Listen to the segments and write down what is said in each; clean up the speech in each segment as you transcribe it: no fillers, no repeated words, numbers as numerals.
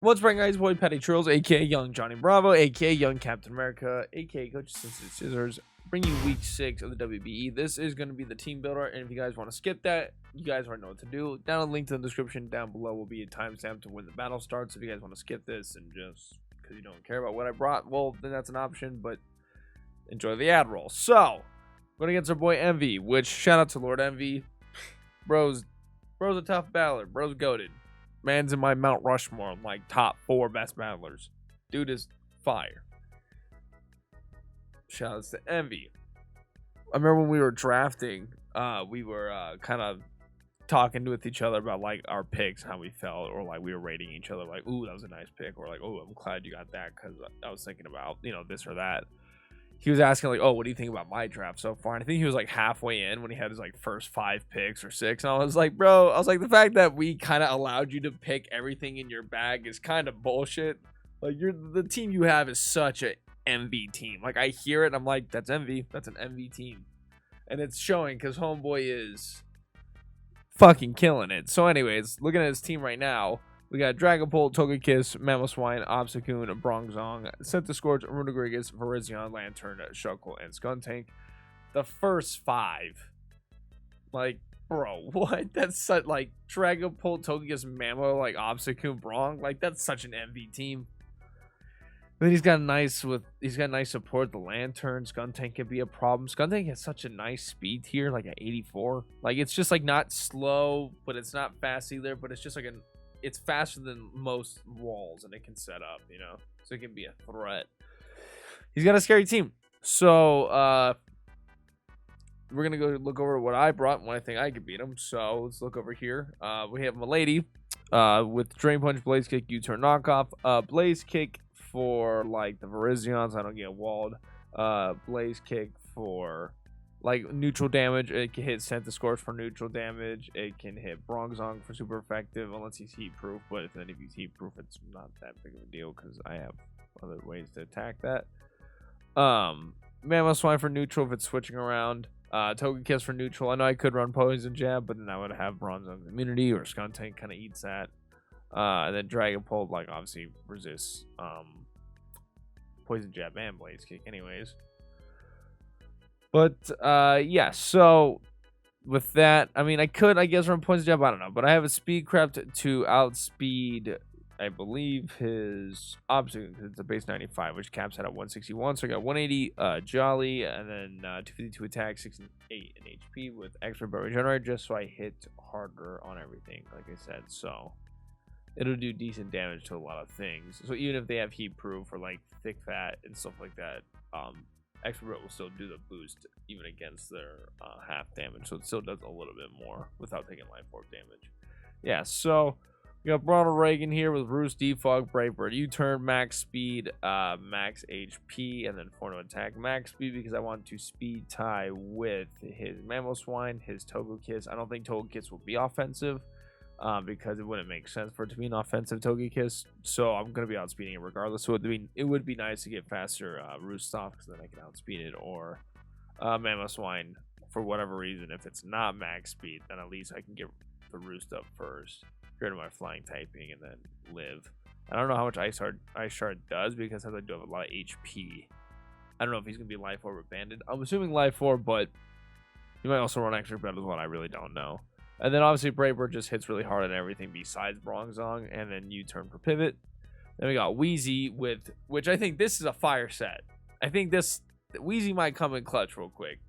What's right, guys? Boy PattyTrills, aka Young Johnny Bravo, aka Young Captain America, aka Coach Scizors, bring you week 6 of the WBE. This is going to be the team builder, and if you guys want to skip that, you guys already know what to do. Down a link to the description down below will be a timestamp to when the battle starts. If you guys want to skip this and just because you don't care about what I brought, well, then that's an option, but enjoy the ad roll. So, going against our boy Envy, which shout out to Lord Envy. Bro's a tough battler. Bro's goated. Man's in my Mount Rushmore, like top 4 best battlers. Dude is fire. Shoutouts to Envy. I remember when we were drafting, we were kind of talking with each other about like our picks, how we felt, or like we were rating each other, like, "Ooh, that was a nice pick," or like, "Oh, I'm glad you got that because I was thinking about this or that." He was asking like, "Oh, what do you think about my draft so far?" And I think he was like halfway in when he had his like first 5 picks or 6. And I was like, "Bro," I was like, the fact that we kind of allowed you to pick everything in your bag is kind of bullshit. Like the team you have is such a Envy team. Like I hear it, and I'm like, that's Envy. That's an Envy team, and it's showing because homeboy is fucking killing it. So, anyways, looking at his team right now. We got Dragapult, Togekiss, Mamoswine, Obstacoon, Bronzong, Centiskorch, Runegrigus, Virizion, Lantern, Shuckle, and Skuntank. The first 5. Like, bro, what? That's such, like, Dragapult, Togekiss, Mamo, like, Obstacoon, Brong. Like, that's such an MV team. Then he's got nice support. The Lantern, Skuntank could be a problem. Skuntank has such a nice speed here, like at 84. Like, it's just, like, not slow, but it's not fast either, but it's just, like, it's faster than most walls, and it can set up, so it can be a threat. He's got a scary team. So, we're going to go look over what I brought and when I think I could beat him. So, let's look over here. We have Milady with Drain Punch, Blaze Kick, U-Turn Knockoff. Blaze Kick for, like, the Virizions. I don't get walled. Blaze Kick for like neutral damage. It can hit Centiskorch for neutral damage. It can hit Bronzong for super effective unless he's heat proof. But if he's heat proof, it's not that big of a deal because I have other ways to attack that. Mamoswine for neutral if it's switching around. Togekiss for neutral. I know I could run Poison Jab, but then I would have Bronzong's immunity, or Skuntank kind of eats that. And then Dragapult, like, obviously resists Poison Jab and Blaze Kick anyways. But, yeah, so with that, I mean, I could, I guess, run Poison Jab, I don't know. But I have a Speed Craft to outspeed, I believe, his Obstacle, because it's a base 95, which caps out at 161. So I got 180 Jolly, and then 252 attack, 68 in HP with extra Berry Regenerate, just so I hit harder on everything, like I said. So it'll do decent damage to a lot of things. So even if they have heat proof or like thick fat and stuff like that, extra Brit will still do the boost even against their half damage, so it still does a little bit more without taking life orb damage. Yeah, so we got Ronald Reagan here with Roost, Defog, Brave Bird, U-Turn, max speed, max HP, and then 4 attack, max speed because I want to speed tie with his Mamoswine, his Togekiss. I don't think Togekiss will be offensive because it wouldn't make sense for it to be an offensive Togekiss. So I'm going to be outspeeding it regardless. So it would be nice to get faster Roost off because then I can outspeed it, or Mamoswine for whatever reason. If it's not max speed, then at least I can get the Roost up first, get rid of my flying typing, and then live. I don't know how much Ice Shard does because I do have a lot of HP. I don't know if he's going to be Life Orb or Banded. I'm assuming Life Orb, but he might also run extra Bed as well. I really don't know. And then obviously Brave Bird just hits really hard on everything besides Bronzong, and then U-Turn for pivot. Then we got Wheezy with, which I think this is a fire set. I think Wheezy might come in clutch real quick.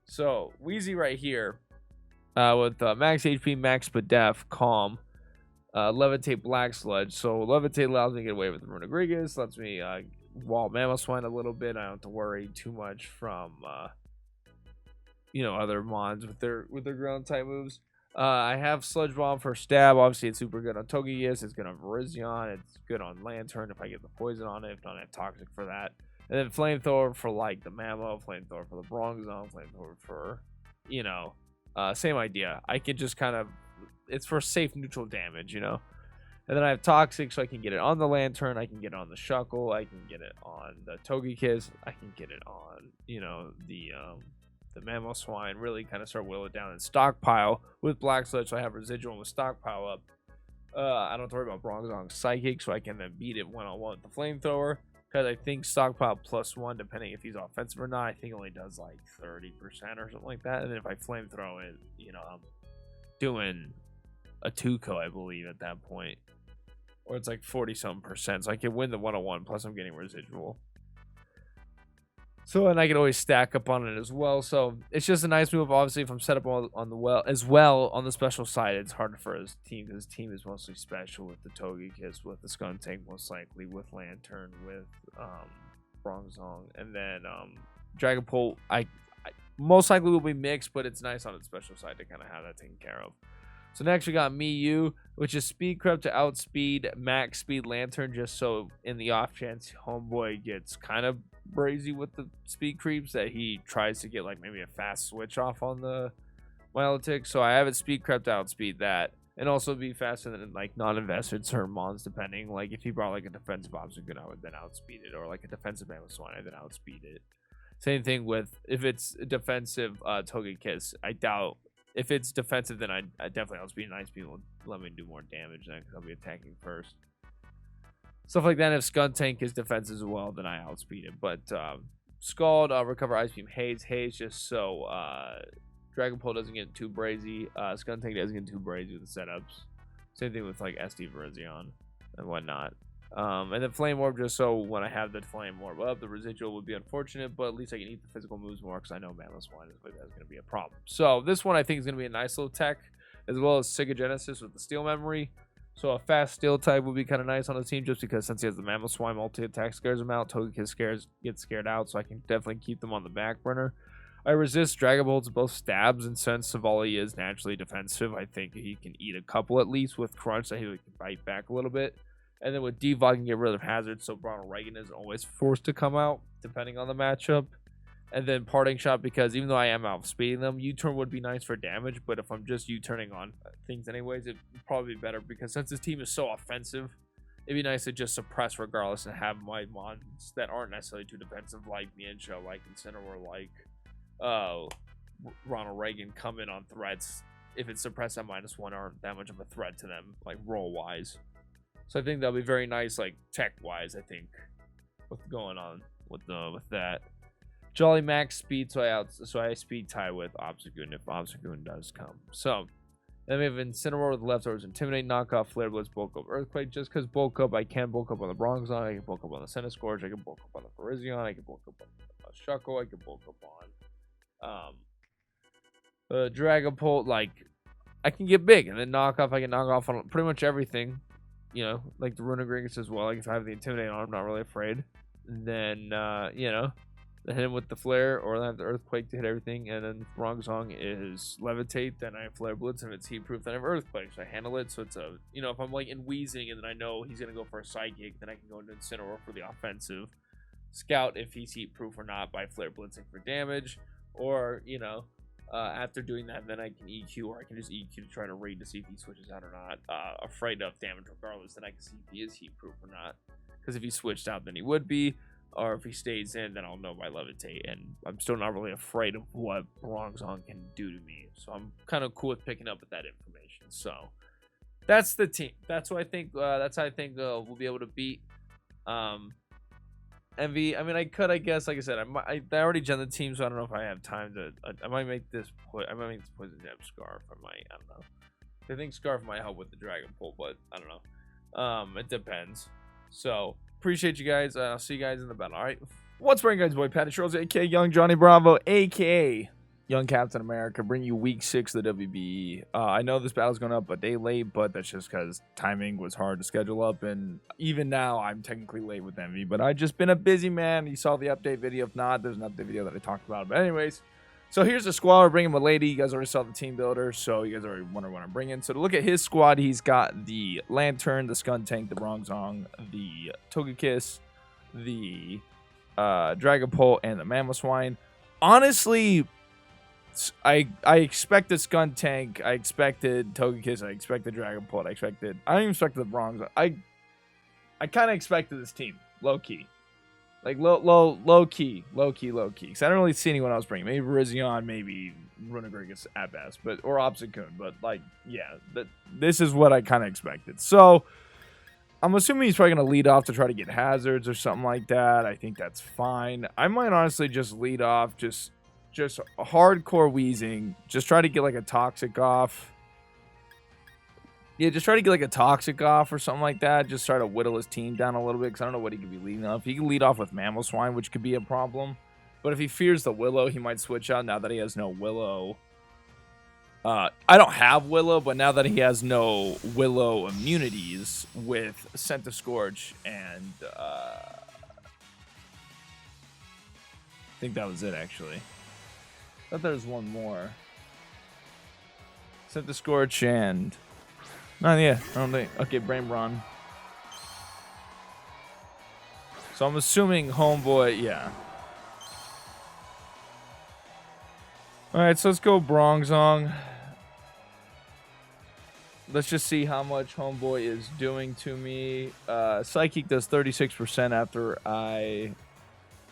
So Wheezy right here with max HP, max Def, Calm, Levitate, Black Sludge. So Levitate allows me to get away with Runegrigus, lets me wall Mamoswine a little bit. I don't have to worry too much from other mons with their ground type moves. I have Sludge Bomb for stab. Obviously, it's super good on Togekiss. It's good on Virizion. It's good on Lantern if I get the poison on it. If not, I have Toxic for that. And then Flamethrower for like the Mamo, Flamethrower for the Bronzong, Flamethrower for, same idea. I can just kind of, it's for safe neutral damage, And then I have Toxic, so I can get it on the Lantern. I can get it on the Shuckle. I can get it on the Togekiss. I can get it on, the Mamoswine. Really kind of start whittle it down and stockpile with Black Sludge, so I have residual with stockpile up. I don't have to worry about Bronzong Psychic, so I can then beat it one-on-one with the Flamethrower. Because I think Stockpile +1, depending if he's offensive or not, I think only does like 30% or something like that. And then if I Flamethrow it, you know, I'm doing a 2-co, I believe, at that point. Or it's like 40-something%. So I can win the one-on-one, plus I'm getting residual. So, and I can always stack up on it as well. So it's just a nice move. Obviously, if I'm set up on the on the special side, it's harder for his team because his team is mostly special with the Togekiss, with the Skuntank, most likely with Lantern, with Bronzong, and then Dragapult. I most likely will be mixed, but it's nice on the special side to kind of have that taken care of. So next we got Miyu, which is Speed Creep to outspeed Max Speed Lantern, just so in the off chance Homeboy gets kind of brazy with the speed creeps that he tries to get like maybe a fast switch off on the Milotic. So I have it Speed Creep to outspeed that, and also be faster than like non-invested certain mons, depending. Like if he brought like a defensive Obstagoon, I would then outspeed it, or like a defensive Mamoswine, I then outspeed it. Same thing with if it's a defensive Togekiss. I doubt. If it's defensive, then I definitely outspeed. Nice people let me do more damage then because I'll be attacking first. Stuff like that. If Skuntank is defensive as well, then I outspeed it. But Scald, recover Ice Beam, Haze just so Dragapult doesn't get too brazy. Skuntank doesn't get too brazy with the setups. Same thing with like SD Virizion and whatnot. And then Flame Orb, just so when I have the Flame Orb up, the residual would be unfortunate, but at least I can eat the physical moves more because I know Mamoswine is going to be a problem. So this one I think is going to be a nice little tech, as well as Sigagenesis with the Steel Memory. So a fast Steel type would be kind of nice on the team, just because since he has the Mamoswine multi-attack scares him out, Togekiss gets scared out, so I can definitely keep them on the back burner. I resist Dragapult's both stabs, and since Savali is naturally defensive, I think he can eat a couple at least with Crunch, so he can bite back a little bit. And then with Devo, I can get rid of Hazard, so Ronald Reagan is always forced to come out, depending on the matchup. And then Parting Shot, because even though I am outspeeding them, U-turn would be nice for damage, but if I'm just U-turning on things anyways, it'd probably be better, because since this team is so offensive, it'd be nice to just suppress regardless and have my mons that aren't necessarily too defensive, like Mienshao, like Incineroar, like Ronald Reagan, come in on threats. If it's suppressed at -1, aren't that much of a threat to them, like roll-wise. So I think that'll be very nice, like tech-wise. I think what's going on with that. Jolly Max Speed, so I speed tie with Obstagoon if Obstagoon does come. So then we have Incineroar with leftovers, Intimidate, Knockoff, Flare Blitz, Bulk Up, Earthquake. Just because Bulk Up, I can Bulk Up on the Bronzong, I can Bulk Up on the Centiskorch, I can Bulk Up on the Virizion, I can Bulk Up on Shuckle, I can Bulk Up on Dragapult. Like I can get big, and then Knockoff, I can knock off on pretty much everything. You know, like the Runegringus as well. Like if I have the Intimidate on, I'm not really afraid. And then, you know, hit him with the Flare, or I have the Earthquake to hit everything. And then Bronzong is Levitate, then I have Flare Blitz. And if it's Heat Proof, then I have Earthquake. So I handle it. So it's a, you know, if I'm like in Wheezing and then I know he's going to go for a Psychic, then I can go into Incineroar for the offensive. Scout if he's Heat Proof or not by Flare Blitzing for damage. Or, you know, after doing that, then I can EQ, or I can just EQ to try to raid to see if he switches out or not. Afraid of damage regardless, then I can see if he is heat proof or not. Because if he switched out, then he would be. Or if he stays in, then I'll know by Levitate. And I'm still not really afraid of what Bronzong can do to me. So I'm kind of cool with picking up with that information. So that's the team. That's what I think. That's how I think we'll be able to beat Envy. I mean, I could, I guess, like I said, I already gen the team, so I don't know if I have time to. I might make this. I might make this Poison Jab Scarf. I don't know. I think Scarf might help with the Dragapult, but I don't know. It depends. So appreciate you guys. I'll see you guys in the battle. All right. What's going on, guys? Boy, PattyTrills, aka Young Johnny Bravo, aka Young Captain America, bring you week 6 of the WBE. I know this battle's going up a day late, but that's just because timing was hard to schedule up, and even now I'm technically late with Envy, but I've just been a busy man. You saw the update video. If not, there's an update video that I talked about. But anyways, so here's the squad. We're bringing Lady. You guys already saw the team builder, so you guys already wonder what I'm bringing. So to look at his squad, he's got the Lantern, the Skuntank, the Bronzong, the Togekiss, the Dragapult, and the Mamoswine. Honestly, I expected Skuntank, I expected Togekiss, I expected Dragapult, I didn't even expect the Bronzong. I kind of expected this team, low-key. Like low key. Because I don't really see anyone else bringing. Maybe Rizion, maybe Runagrigus at best, or Obstacoon. But like, yeah, this is what I kind of expected. So I'm assuming he's probably gonna lead off to try to get hazards or something like that. I think that's fine. I might honestly just lead off, just hardcore wheezing. Just try to get like a toxic off. Yeah, just try to get like a toxic off or something like that. Just try to whittle his team down a little bit because I don't know what he could be leading off. He can lead off with Mammal Swine, which could be a problem. But if he fears the Willow, he might switch out now that he has no Willow. I don't have Willow, but now that he has no Willow immunities with Centiskorch and I think that was it actually. I thought there was one more. Centiskorch and no, yeah, I don't think. Okay, Brain Brawn. So I'm assuming Homeboy, yeah. Alright, so let's go Bronzong. Let's just see how much Homeboy is doing to me. Psychic does 36%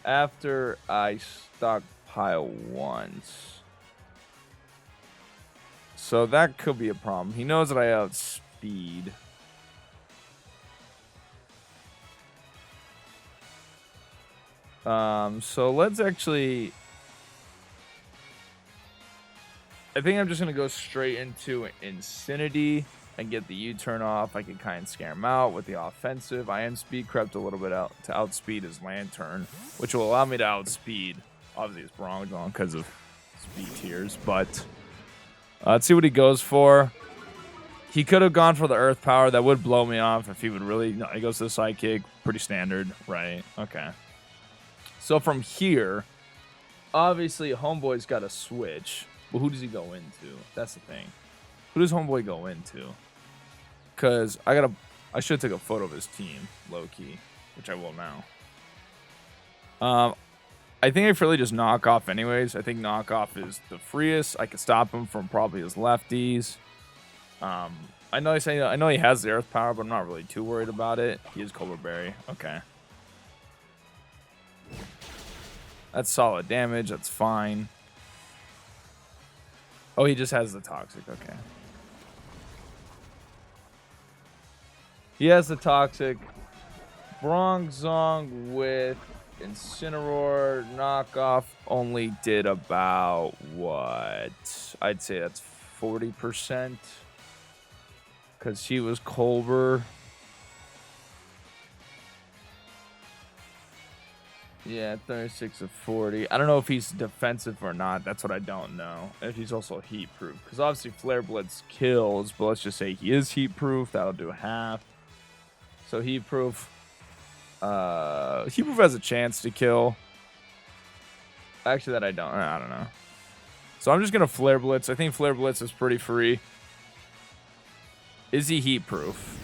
after I stockpile once. So that could be a problem. He knows that I outspeed. So let's actually... I think I'm just going to go straight into Infinity and get the U-turn off. I can kind of scare him out with the offensive. I am speed crept a little bit out to outspeed his Lantern, which will allow me to outspeed. Obviously, it's Bronzong because of speed tiers, but... let's see what he goes for. He could have gone for the Earth Power. That would blow me off if he would really... No, he goes to the Psychic. Pretty standard, right? Okay. So from here, obviously, Homeboy's got to switch. But who does he go into? That's the thing. Who does Homeboy go into? Because I should take a photo of his team, low-key, which I will now. I think I fairly just knock off anyways. I think knockoff is the freest. I could stop him from probably his lefties. I know he has the Earth Power, but I'm not really too worried about it. He is Cobra Berry. Okay. That's solid damage. That's fine. Oh, he just has the Toxic. Okay. He has the Toxic. Bronzong with Incineroar knockoff only did about what? I'd say that's 40%. Because he was Colbur. Yeah, 36 of 40. I don't know if he's defensive or not. That's what I don't know. If he's also heat proof. Because obviously Flare Blitz kills, but let's just say he is heat proof. That'll do half. So heat proof. Heat proof has a chance to kill. Actually, that I don't know. So I'm just going to Flare Blitz. I think Flare Blitz is pretty free. Is he heat proof?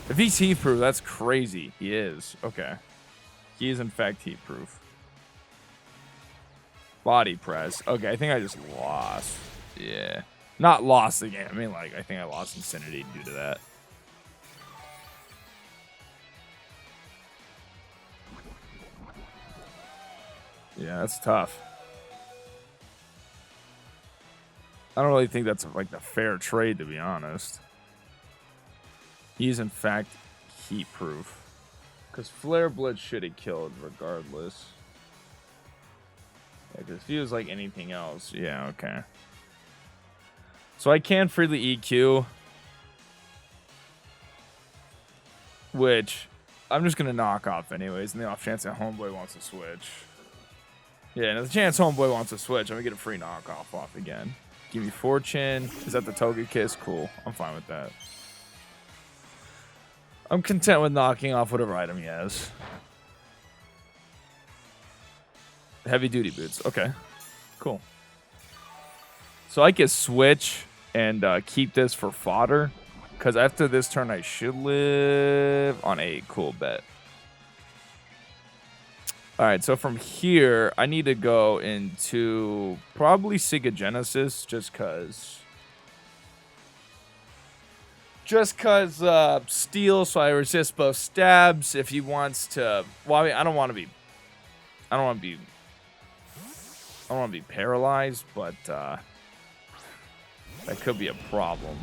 If he's heat proof, that's crazy. He is. Okay. He is, in fact, heat proof. Body press. Okay, I think I just lost. Yeah. Not lost the game. I mean, like, I think I lost Infinity due to that. Yeah, that's tough. I don't really think that's like the fair trade, to be honest. He's in fact heat proof. Because Flare Blitz should have killed regardless. Yeah, because if he was like anything else. Yeah, okay. So I can freely EQ. Which I'm just going to knock off anyways. And the off chance that Homeboy wants to switch. Yeah, and the chance Homeboy wants to switch, I'm going to get a free knockoff off again. Give me Fortune. Is that the Togekiss? Cool. I'm fine with that. I'm content with knocking off whatever item he has. Heavy duty boots. Okay. Cool. So I can switch and keep this for fodder. Because after this turn, I should live on a cool bet. Alright, so from here, I need to go into probably Sega Genesis, just because Just cause steel, so I resist both stabs. If he wants to, well, I mean, I don't want to be paralyzed, but that could be a problem.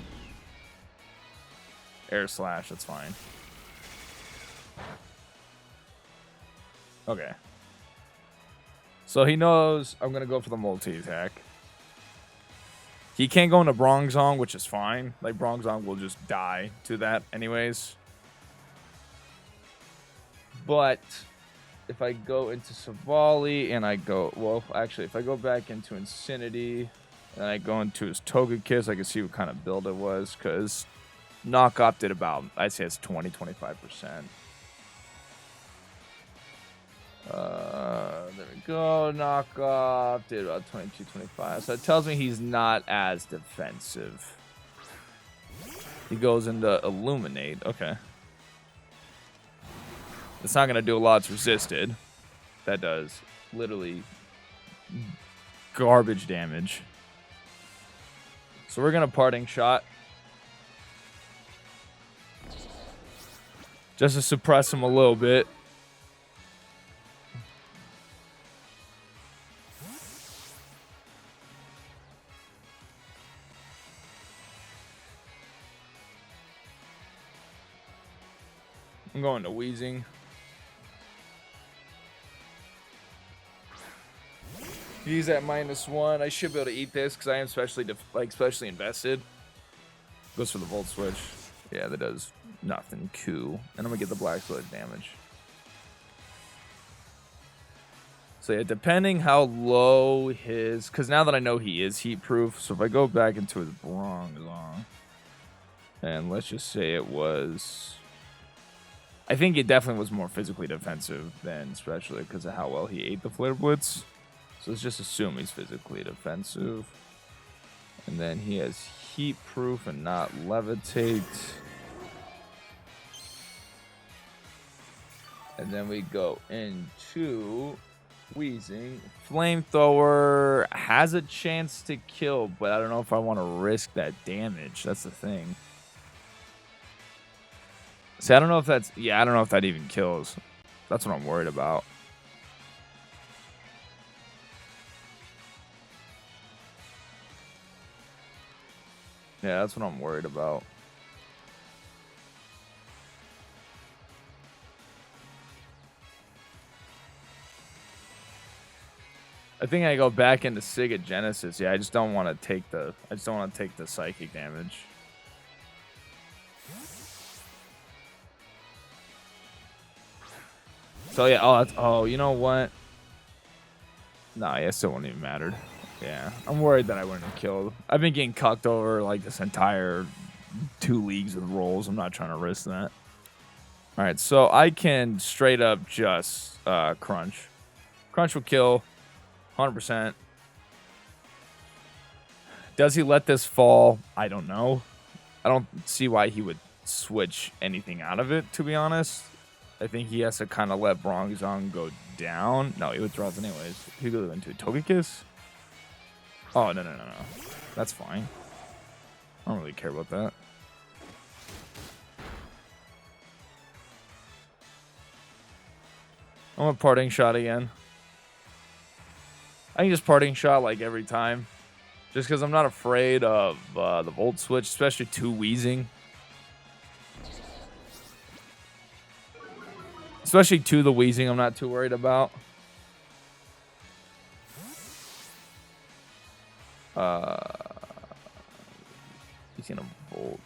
Air slash, that's fine. Okay. So he knows I'm gonna go for the multi-attack. He can't go into Bronzong, which is fine. Like, Bronzong will just die to that anyways. But if I go into Savali and I go... Well, actually, if I go back into Infinity and I go into his Togekiss, I can see what kind of build it was. Because Knockoff did about, I'd say it's 20-25%. There we go. Knockoff did about 22-25. So it tells me he's not as defensive. He goes into Illuminate. Okay. It's not going to do a lot. It's resisted. That does literally garbage damage. So we're going to Parting Shot. Just to suppress him a little bit. I'm going to Wheezing. He's at -1. I should be able to eat this because I am especially invested. Goes for the Volt Switch. Yeah, that does nothing. Cool. And I'm gonna get the Black Sludge damage. So yeah, depending how low his, because now that I know he is heat proof, so if I go back into his Bronzong, and let's just say it was. I think it definitely was more physically defensive than especially because of how well he ate the Flare Blitz. So let's just assume he's physically defensive. And then he has heat proof and not levitate. And then we go into Wheezing. Flamethrower has a chance to kill, but I don't know if I want to risk that damage. That's the thing. See, I don't know if that's... Yeah, I don't know if that even kills. That's what I'm worried about. Yeah, that's what I'm worried about. I think I go back into Siga Genesis. Yeah, I just don't want to take the... I just don't want to take the psychic damage. So yeah, oh, you know what? Nah, yeah, it still wouldn't even mattered. Yeah, I'm worried that I wouldn't have killed. I've been getting cucked over like this entire 2 leagues with rolls. I'm not trying to risk that. All right, so I can straight up just Crunch. Crunch will kill 100%. Does he let this fall? I don't know. I don't see why he would switch anything out of it, to be honest. I think he has to kind of let Bronzong go down. No, he withdraws anyways. He goes into a Togekiss. Oh, no. That's fine. I don't really care about that. I'm a Parting Shot again. I can just Parting Shot like every time. Just because I'm not afraid of the Volt Switch, especially 2 Wheezing. Especially 2 the Wheezing, I'm not too worried about. He's gonna Volt.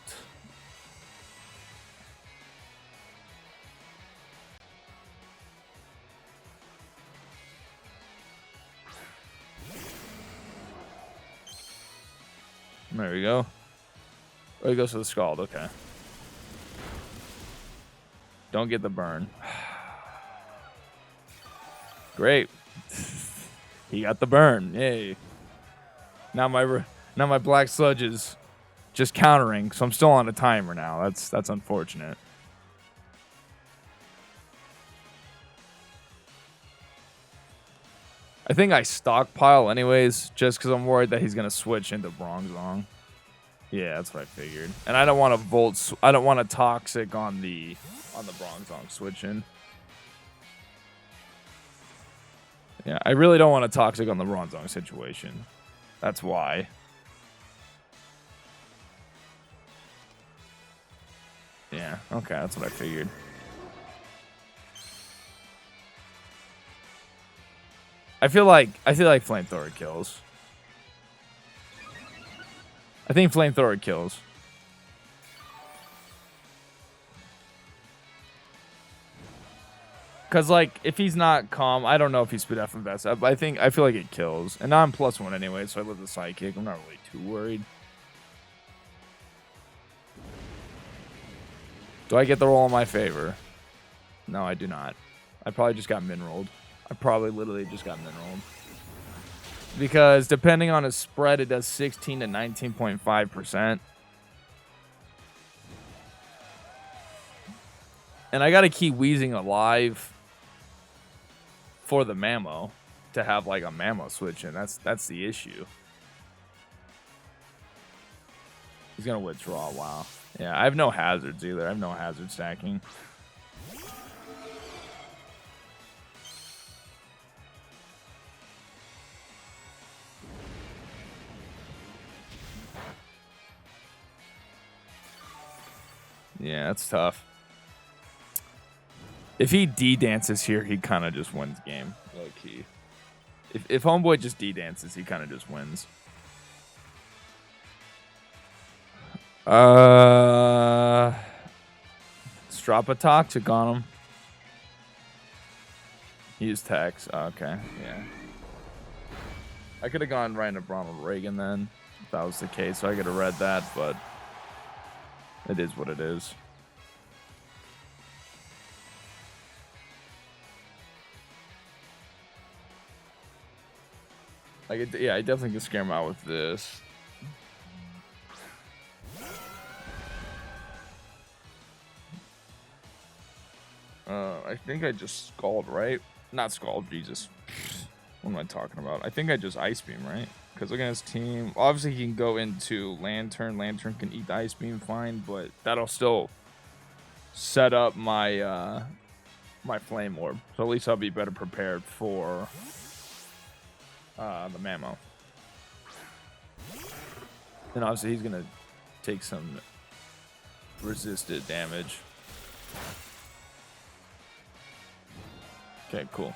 There we go. Oh, he goes for the Scald, okay. Don't get the burn. Great. He got the burn. Yay. Now my Black Sludge is just countering, so I'm still on a timer now. That's unfortunate. I think I stockpile anyways, just because I'm worried that he's going to switch into Bronzong. Yeah, that's what I figured. And I don't want to I don't want a toxic on the Bronzong switching. Yeah, I really don't want a toxic on the Bronzong situation. That's why. Yeah, okay, that's what I figured. I feel like Flamethrower kills. I think Flamethrower kills. Because, like, if he's not calm, I don't know if he's speed F and best up. I feel like it kills. And now I'm +1 anyway, so I live the sidekick. I'm not really too worried. Do I get the roll in my favor? No, I do not. I probably just got min-rolled. I probably literally just got min-rolled. Because depending on his spread, it does 16 to 19.5%. And I got to keep Wheezing alive for the Mammo to have like a Mammo switch, and that's the issue. He's gonna withdraw. Wow. Yeah, I have no hazards either. I have no hazard stacking. Yeah, that's tough. If he D-dances here, he kind of just wins game. Low key. If Homeboy just D-dances, he kind of just wins. Let's drop a toxic on him. Use Tex. Oh, okay, yeah. I could have gone right into Ronald Reagan then, if that was the case. So I could have read that, but it is what it is. Yeah, I definitely can scare him out with this. I think I just Scald, right? Not Scald, Jesus. What am I talking about? I think I just Ice Beam, right? Because look at his team. Obviously, he can go into Lantern. Lantern can eat the Ice Beam fine, but that'll still set up my my Flame Orb. So at least I'll be better prepared for the Mammo. And obviously, he's going to take some resisted damage. Okay, cool.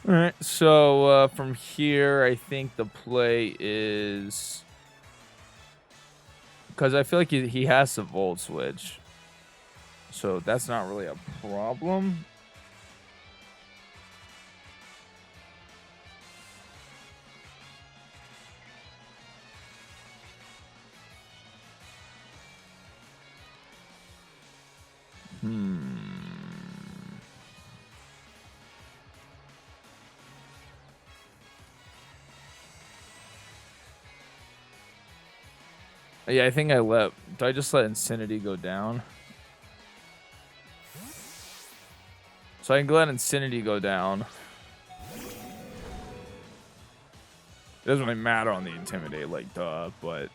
All right, so from here, I think the play is... Because I feel like he has the Volt Switch. So that's not really a problem. Yeah, I think I let... Did I just let Insanity go down? So I can let Insanity go down. It doesn't really matter on the Intimidate, like, duh, but...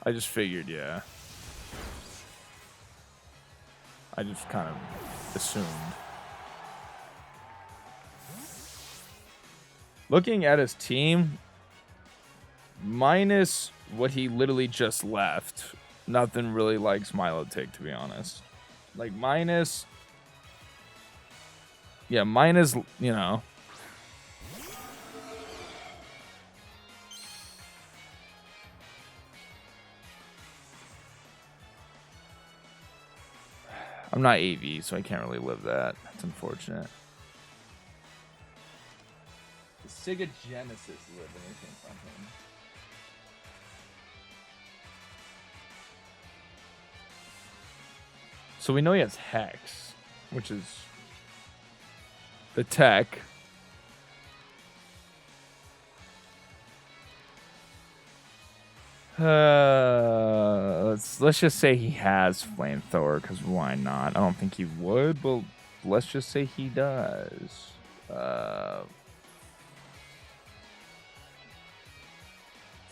I just figured, yeah. I just kind of assumed. Looking at his team... Minus what he literally just left, nothing really like Milotic, to be honest. Like, minus... Yeah, minus, you know... I'm not AV, so I can't really live that. That's unfortunate. The Sega Genesis lived anything from him. So we know he has Hex, which is the tech. Let's just say he has Flamethrower, because why not? I don't think he would, but let's just say he does.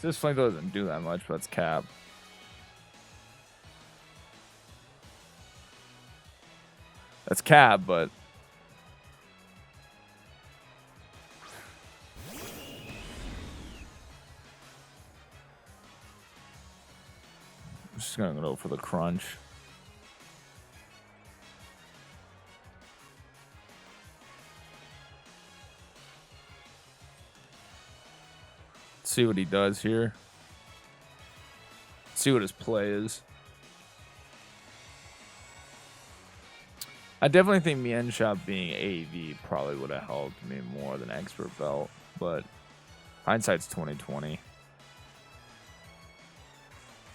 This flamethrower doesn't do that much, but it's cap. That's cap, but I'm just gonna go for the crunch. Let's see what he does here. Let's see what his play is. I definitely think Mien Shop being AV probably would have helped me more than Expert Belt, but hindsight's 2020.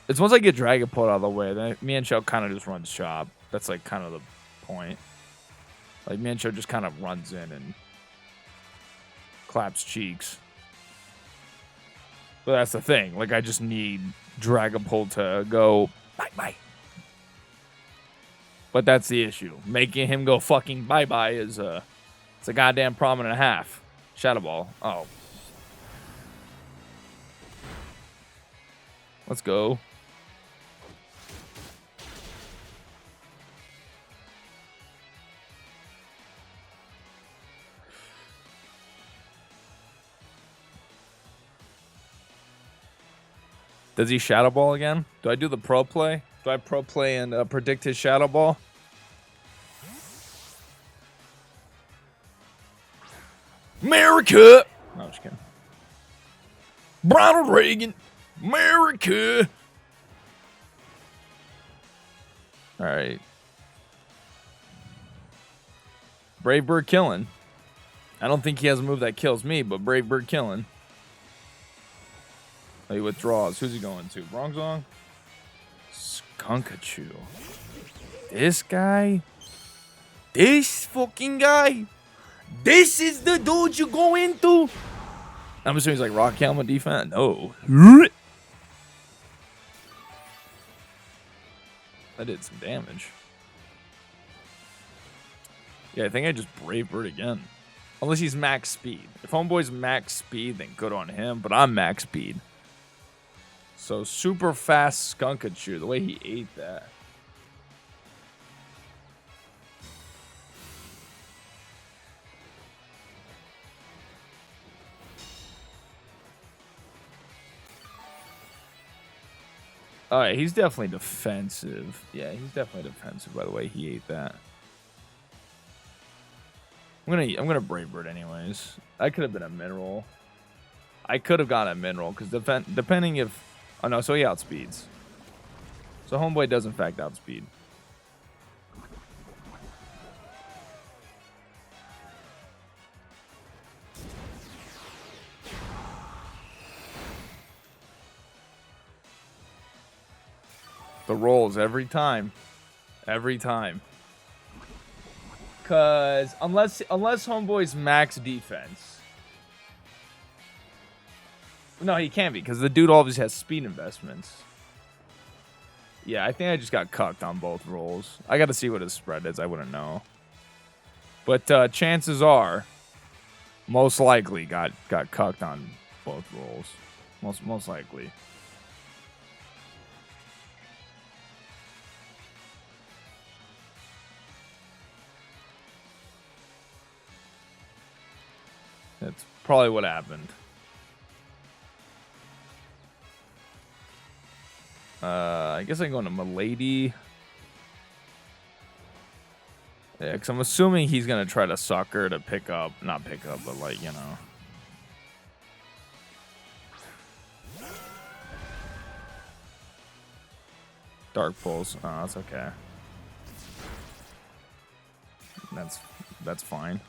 It's once I get Dragon Pole out of the way, then Mien Shop kind of just runs shop. That's like kind of the point. Like Mien Shop just kind of runs in and claps cheeks. But that's the thing. Like I just need Dragon Pole to go bye-bye. But that's the issue. Making him go fucking bye-bye is it's a goddamn problem and a half. Shadow Ball. Oh. Let's go. Does he Shadow Ball again? Do I do the pro play? Do I pro play and predict his Shadow Ball? America! No, I'm just kidding. Ronald Reagan. America! Alright. Brave Bird killing. I don't think he has a move that kills me, but Brave Bird killing. Oh, he withdraws. Who's he going to? Bronzong? Skunkachu. This guy? This fucking guy? This is the dude you go into? I'm assuming he's like Rock Helmet defense. No. That did some damage. Yeah, I think I just Brave Bird again. Unless he's max speed. If Homeboy's max speed, then good on him. But I'm max speed. So super fast Skunkachu. The way he ate that. All right, he's definitely defensive. Yeah, he's definitely defensive by the way he ate that. I'm gonna Brave Bird anyways. I could have been a mineral. I could have gotten a mineral because depending if oh no, so he outspeeds. So Homeboy does in fact outspeed. The rolls every time. Every time. Cause unless Homeboy's max defense. No, he can't be, because the dude always has speed investments. Yeah, I think I just got cucked on both rolls. I gotta see what his spread is, I wouldn't know. But chances are, most likely got cucked on both rolls. Most likely. That's probably what happened. I guess I can go into Milady. Yeah, because I'm assuming he's going to try to sucker to pick up. Not pick up, but like, you know. Dark Pulse. Oh, that's okay. That's fine.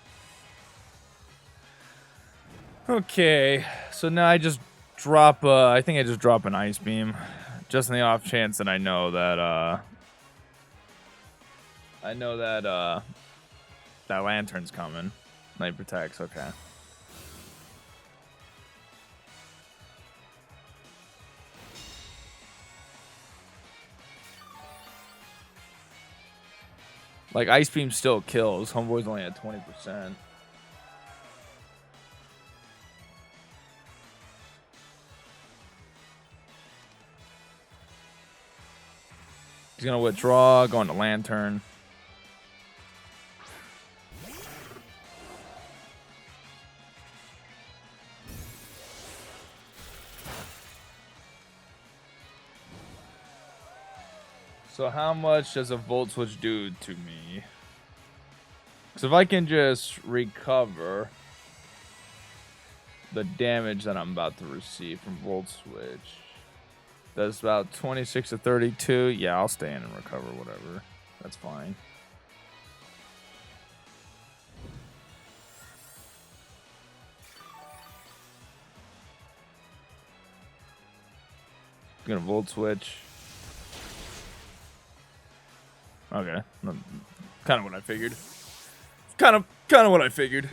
Okay, so now I just drop, I think I just drop an Ice Beam. Just in the off chance that I know that that Lantern's coming. Night Protects, okay. Like, Ice Beam still kills. Homeboy's only at 20%. He's gonna withdraw, going to Lantern. So how much does a Volt Switch do to me? So if I can just recover the damage that I'm about to receive from Volt Switch, that's about 26 to 32. Yeah, I'll stay in and recover whatever. That's fine. I'm gonna Volt Switch. Okay, kind of what I figured. Kind of what I figured.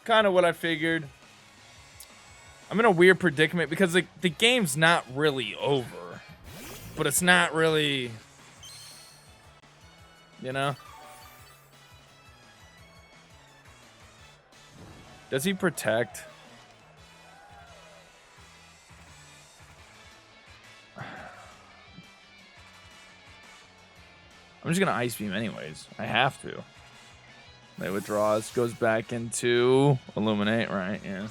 Kind of what I figured. I'm in a weird predicament because the game's not really over, but it's not really, you know. Does he protect? I'm just gonna Ice Beam anyways. I have to. They withdraws, goes back into Illuminate, right? Yeah.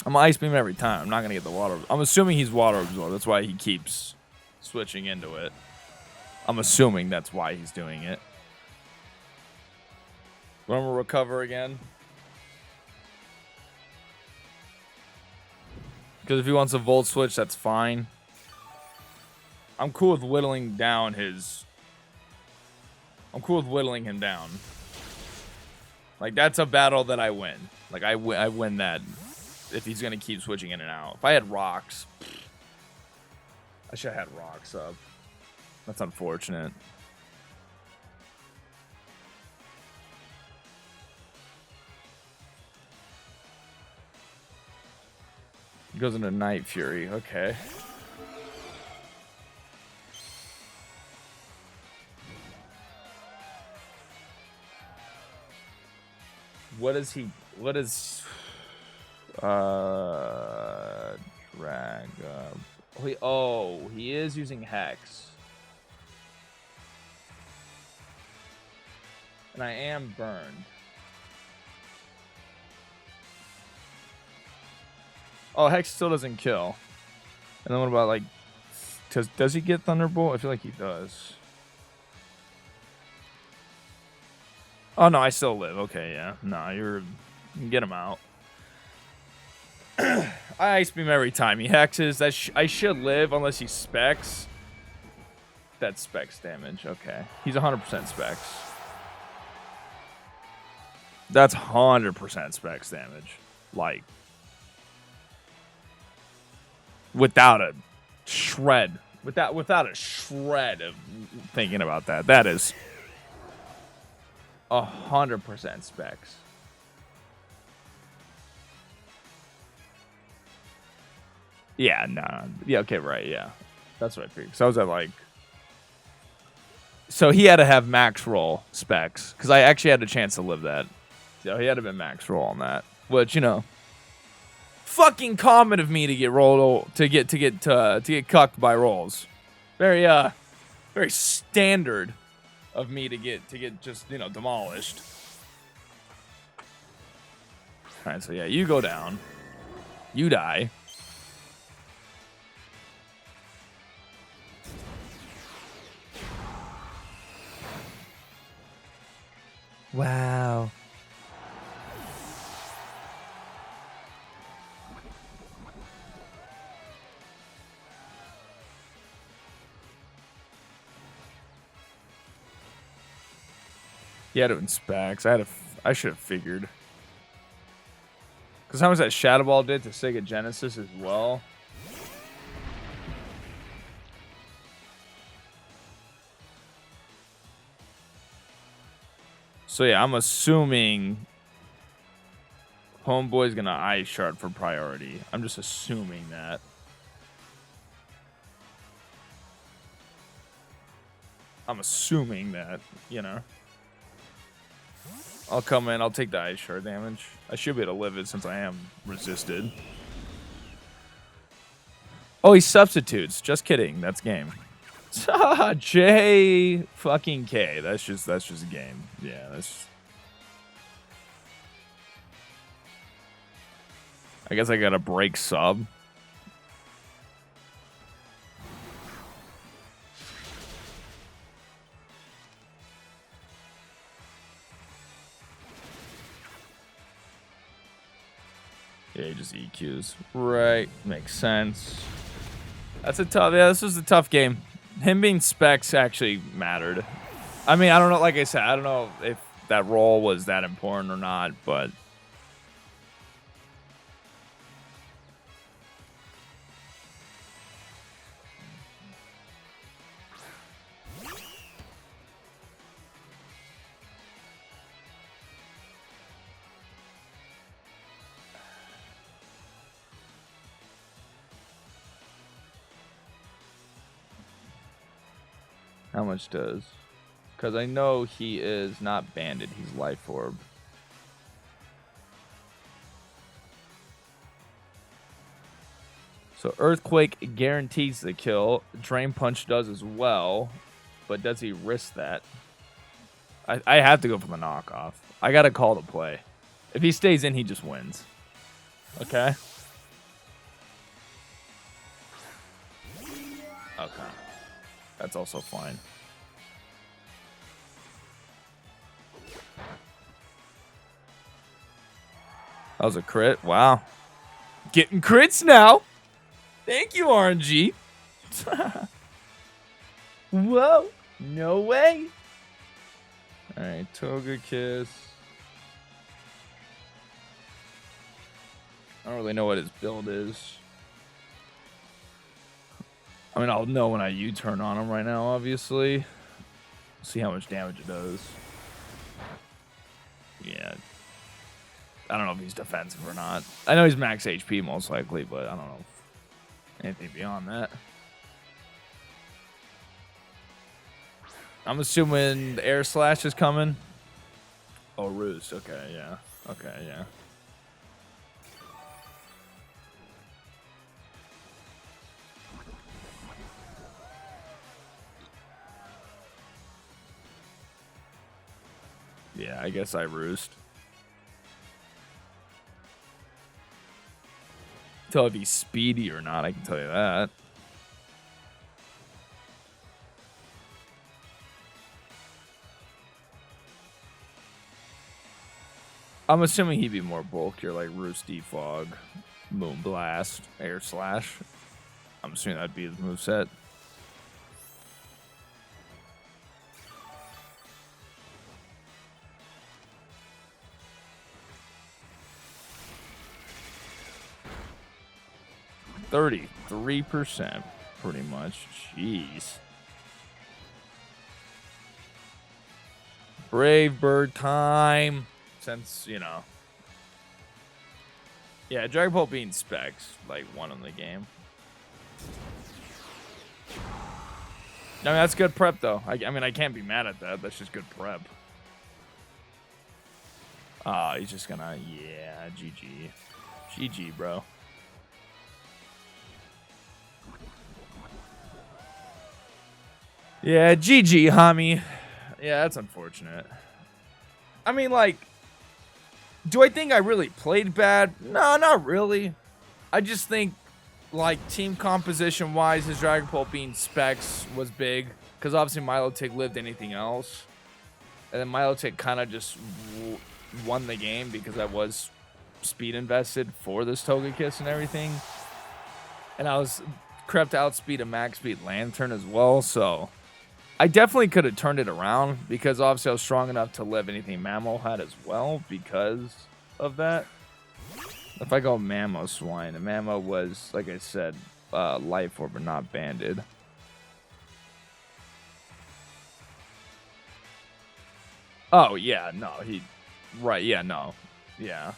I'm Ice Beam every time. I'm not gonna get the water. I'm assuming he's Water Absorb. That's why he keeps switching into it. I'm assuming that's why he's doing it. But I'm gonna recover again. Because if he wants a Volt Switch, that's fine. I'm cool with whittling down his... I'm cool with whittling him down. Like, that's a battle that I win. Like, I win that if he's going to keep switching in and out. If I had rocks... I should have had rocks up. That's unfortunate. He goes into Night Fury. Okay. What is he? What is drag? He is using Hex, and I am burned. Oh, Hex still doesn't kill. And then what about like? Does he get Thunderbolt? I feel like he does. Oh, no, I still live. Okay, yeah. No, you can get him out. I Ice Beam every time. He hexes. I should live unless he specs. That's specs damage. Okay. He's 100% specs. That's 100% specs damage. Like, without a shred. Without a shred of thinking about that. That is... 100% specs. Yeah, nah. Yeah, okay, right, yeah. That's what I figured. So I was at like... So he had to have max roll specs. Because I actually had a chance to live that. So he had to have been max roll on that. Which, you know... Fucking common of me to get rolled... To get cucked by rolls. Very standard of me to get just, you know, demolished. Alright, so yeah, you go down. You die. Wow. He had it in specs. I should have figured. Because how much that Shadow Ball did to Sega Genesis as well. So yeah, I'm assuming Homeboy's gonna Ice Shard for priority. I'm just assuming that. I'm assuming that, you know. I'll come in. I'll take the ice shard damage. I should be able to live it since I am resisted. Oh, he substitutes. Just kidding. That's game. J fucking K. That's just a game. Yeah, that's. I guess I gotta break sub. Yeah, he just EQs. Right. Makes sense. That's a tough. Yeah, this was a tough game. Him being specs actually mattered. I mean, I don't know. Like I said, I don't know if that role was that important or not, but. How much does? Because I know he is not banded. He's life orb. So Earthquake guarantees the kill. Drain Punch does as well. But does he risk that? I have to go for the knockoff. I got to call the play. If he stays in, he just wins. Okay? Okay. That's also fine. That was a crit. Wow. Getting crits now. Thank you, RNG. Whoa. No way. All right, Togekiss. I don't really know what his build is. I mean, I'll know when I U-turn on him right now, obviously. See how much damage it does. Yeah. I don't know if he's defensive or not. I know he's max HP most likely, but I don't know anything beyond that. I'm assuming the Air Slash is coming. Oh, Roost. Okay, yeah. Okay, yeah. Yeah, I guess I Roost. Tell if he's speedy or not, I can tell you that. I'm assuming he'd be more bulkier, like Roost, Defog, Moonblast, Air Slash. I'm assuming that'd be his moveset. %, pretty much. Jeez. Brave Bird time. Since, you know. Yeah, Dragon Ball being specs, like, one in the game. I mean, that's good prep, though. I mean, I can't be mad at that. That's just good prep. He's just gonna... Yeah, GG. GG, bro. Yeah, GG, homie. Yeah, that's unfortunate. I mean, like... Do I think I really played bad? No, not really. I just think, like, team composition-wise, his Dragon Ball being specs was big. Because obviously Milotic lived anything else. And then Milotic kind of just won the game because I was speed invested for this Togekiss and everything. And I was crept to outspeed a max speed Lantern as well, so... I definitely could have turned it around because obviously I was strong enough to live anything Mammo had as well because of that. If I go Mammo Swine, and Mammo was, like I said, life orb but not banded. Oh, yeah, no, right, yeah, no, yeah.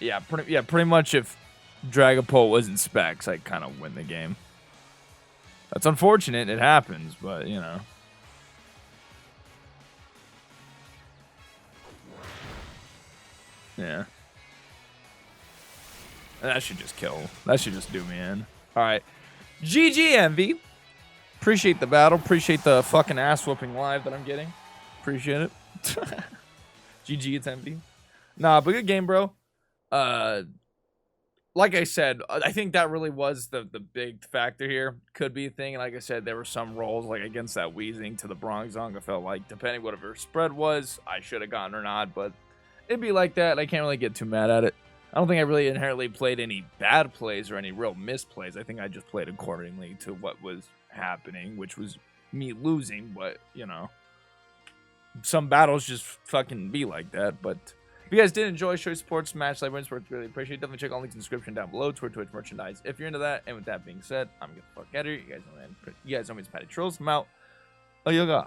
Yeah, pretty much if Dragapult wasn't specs, I'd kind of win the game. That's unfortunate. It happens, but, you know. Yeah. That should just kill. That should just do me in. All right. GG, Envy. Appreciate the battle. Appreciate the fucking ass whooping live that I'm getting. Appreciate it. GG, it's Envy. Nah, but good game, bro. Like I said, I think that really was the big factor here. Could be a thing. Like I said, there were some rolls like against that Weezing to the Bronx Zong. I felt like depending whatever spread was, I should have gotten or not. But it'd be like that. I can't really get too mad at it. I don't think I really inherently played any bad plays or any real misplays. I think I just played accordingly to what was happening, which was me losing. But, you know, some battles just fucking be like that. But if you guys did enjoy, show your support, smash like button, sports, really appreciate it. Definitely check all links in the description down below to our Twitch merchandise if you're into that. And with that being said, I'm gonna get the fuck out of here. You guys know me, it's PattyTrills. I'm out. Oh, yoga.